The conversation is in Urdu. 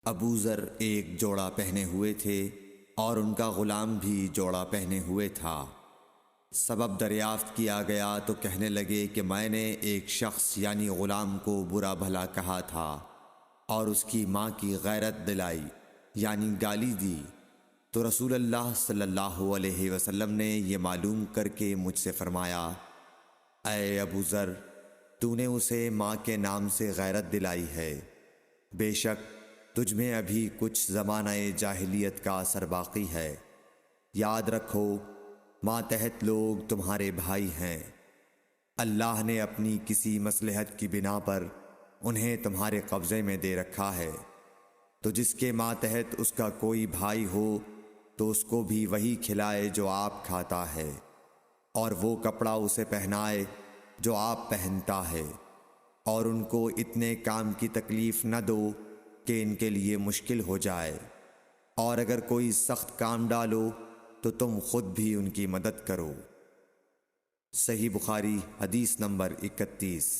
ابو ذر ایک جوڑا پہنے ہوئے تھے اور ان کا غلام بھی جوڑا پہنے ہوئے تھا۔ سبب دریافت کیا گیا تو کہنے لگے کہ میں نے ایک شخص یعنی غلام کو برا بھلا کہا تھا اور اس کی ماں کی غیرت دلائی یعنی گالی دی، تو رسول اللہ صلی اللہ علیہ وسلم نے یہ معلوم کر کے مجھ سے فرمایا، اے ابو ذر، تو نے اسے ماں کے نام سے غیرت دلائی ہے، بے شک تجھ میں ابھی کچھ زمانہ جاہلیت کا اثر باقی ہے۔ یاد رکھو ماتحت لوگ تمہارے بھائی ہیں، اللہ نے اپنی کسی مصلحت کی بنا پر انہیں تمہارے قبضے میں دے رکھا ہے، تو جس کے ماتحت اس کا کوئی بھائی ہو تو اس کو بھی وہی کھلائے جو آپ کھاتا ہے، اور وہ کپڑا اسے پہنائے جو آپ پہنتا ہے، اور ان کو اتنے کام کی تکلیف نہ دو کہ ان کے لیے مشکل ہو جائے، اور اگر کوئی سخت کام ڈالو تو تم خود بھی ان کی مدد کرو۔ صحیح بخاری حدیث نمبر 31۔